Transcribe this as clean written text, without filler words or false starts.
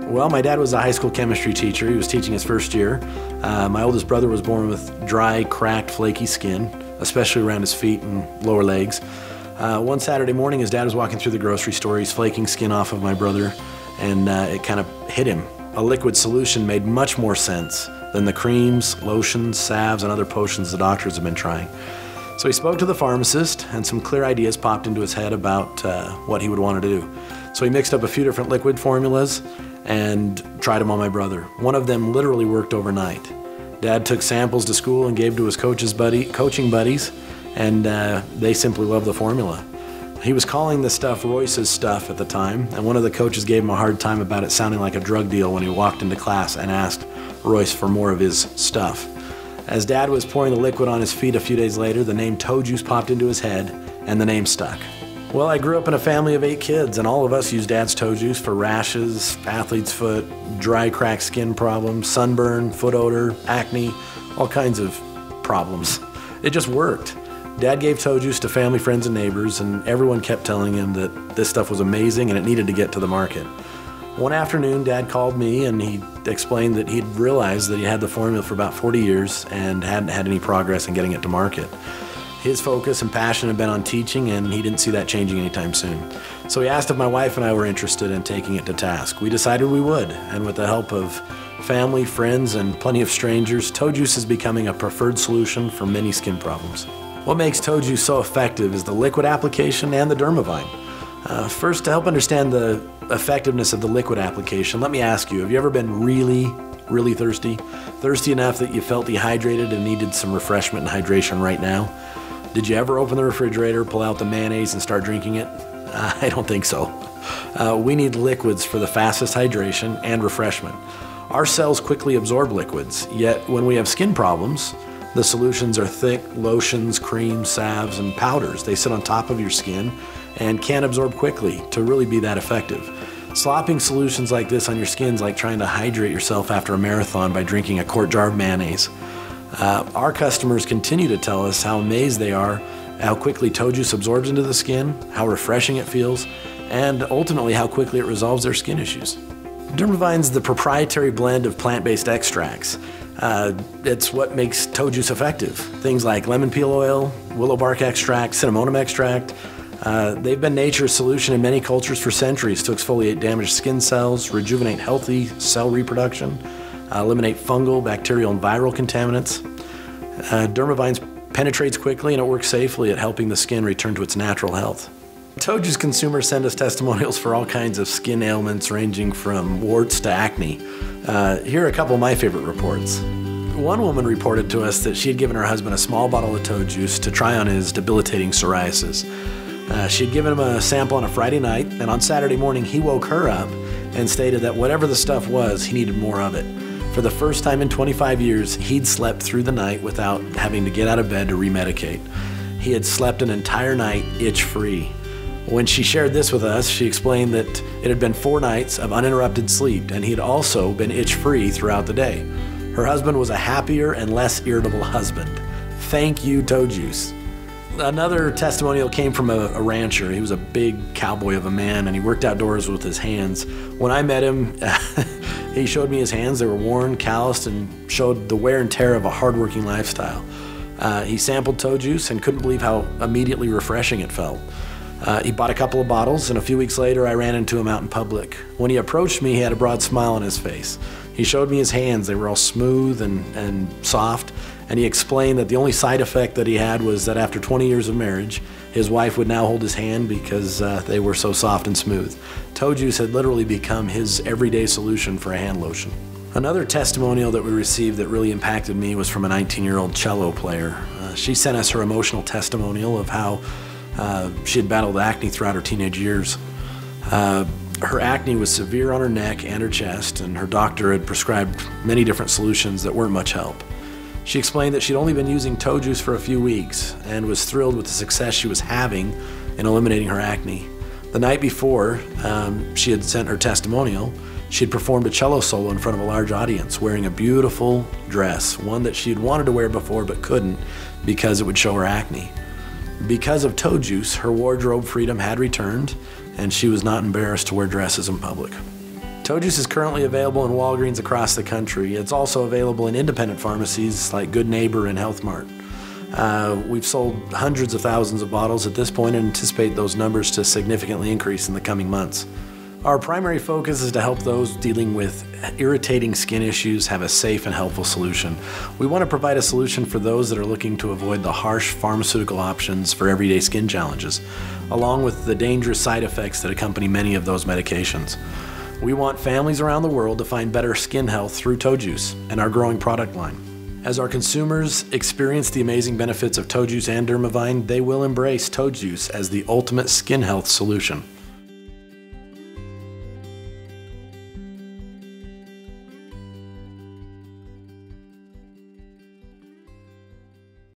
Well, my dad was a high school chemistry teacher. He was teaching his first year. My oldest brother was born with dry, cracked, flaky skin, especially around his feet and lower legs. One Saturday morning, his dad was walking through the grocery store. He's flaking skin off of my brother, and it kind of hit him. A liquid solution made much more sense than the creams, lotions, salves, and other potions the doctors have been trying. So he spoke to the pharmacist, and some clear ideas popped into his head about what he would want to do. So he mixed up a few different liquid formulas and tried them on my brother. One of them literally worked overnight. Dad took samples to school and gave to his coaching buddies, and they simply loved the formula. He was calling the stuff Royce's stuff at the time, and one of the coaches gave him a hard time about it sounding like a drug deal when he walked into class and asked Royce for more of his stuff. As Dad was pouring the liquid on his feet a few days later, the name toe juice popped into his head, and the name stuck. Well, I grew up in a family of 8 kids, and all of us used Dad's toe juice for rashes, athlete's foot, dry, cracked skin problems, sunburn, foot odor, acne, all kinds of problems. It just worked. Dad gave toe juice to family, friends, and neighbors, and everyone kept telling him that this stuff was amazing and it needed to get to the market. One afternoon, Dad called me and he explained that he'd realized that he had the formula for about 40 years and hadn't had any progress in getting it to market. His focus and passion had been on teaching, and he didn't see that changing anytime soon. So he asked if my wife and I were interested in taking it to task. We decided we would, and with the help of family, friends, and plenty of strangers, toe juice is becoming a preferred solution for many skin problems. What makes toe juice so effective is the liquid application and the dermavine. First, to help understand the effectiveness of the liquid application, let me ask you, have you ever been really thirsty? Thirsty enough that you felt dehydrated and needed some refreshment and hydration right now? Did you ever open the refrigerator, pull out the mayonnaise, and start drinking it? I don't think so. We need liquids for the fastest hydration and refreshment. Our cells quickly absorb liquids, yet when we have skin problems, the solutions are thick lotions, creams, salves, and powders. They sit on top of your skin and can't absorb quickly to really be that effective. Slopping solutions like this on your skin is like trying to hydrate yourself after a marathon by drinking a quart jar of mayonnaise. Our customers continue to tell us how amazed they are how quickly toe juice absorbs into the skin, how refreshing it feels, and ultimately how quickly it resolves their skin issues. Dermavine's the proprietary blend of plant-based extracts. It's what makes toe juice effective. Things like lemon peel oil, willow bark extract, cinnamomum extract. They've been nature's solution in many cultures for centuries to exfoliate damaged skin cells, rejuvenate healthy cell reproduction, eliminate fungal, bacterial, and viral contaminants. Dermavine penetrates quickly and it works safely at helping the skin return to its natural health. Toe juice consumers send us testimonials for all kinds of skin ailments ranging from warts to acne. Here are a couple of my favorite reports. One woman reported to us that she had given her husband a small bottle of toe juice to try on his debilitating psoriasis. She had given him a sample on a Friday night, and on Saturday morning he woke her up and stated that whatever the stuff was, he needed more of it. For the first time in 25 years, he'd slept through the night without having to get out of bed to remedicate. He had slept an entire night itch-free. When she shared this with us, she explained that it had been 4 nights of uninterrupted sleep, and he had also been itch-free throughout the day. Her husband was a happier and less irritable husband. Thank you, toe juice. Another testimonial came from a rancher. He was a big cowboy of a man, and he worked outdoors with his hands. When I met him, he showed me his hands. They were worn, calloused, and showed the wear and tear of a hardworking lifestyle. He sampled toe juice and couldn't believe how immediately refreshing it felt. He bought a couple of bottles, and a few weeks later I ran into him out in public. When he approached me, he had a broad smile on his face. He showed me his hands. They were all smooth and soft, and he explained that the only side effect that he had was that after 20 years of marriage, his wife would now hold his hand because they were so soft and smooth. Toe juice had literally become his everyday solution for a hand lotion. Another testimonial that we received that really impacted me was from a 19-year-old cello player. She sent us her emotional testimonial of how she had battled acne throughout her teenage years. Her acne was severe on her neck and her chest, and her doctor had prescribed many different solutions that weren't much help. She explained that she'd only been using toe juice for a few weeks and was thrilled with the success she was having in eliminating her acne. The night before she had sent her testimonial, she had performed a cello solo in front of a large audience wearing a beautiful dress, one that she had wanted to wear before but couldn't because it would show her acne. Because of toe juice, her wardrobe freedom had returned, and she was not embarrassed to wear dresses in public. Toe Juice is currently available in Walgreens across the country. It's also available in independent pharmacies like Good Neighbor and Health Mart. We've sold hundreds of thousands of bottles at this point and anticipate those numbers to significantly increase in the coming months. Our primary focus is to help those dealing with irritating skin issues have a safe and helpful solution. We want to provide a solution for those that are looking to avoid the harsh pharmaceutical options for everyday skin challenges, along with the dangerous side effects that accompany many of those medications. We want families around the world to find better skin health through Toe Juice and our growing product line. As our consumers experience the amazing benefits of Toe Juice and Dermavine, they will embrace Toe Juice as the ultimate skin health solution.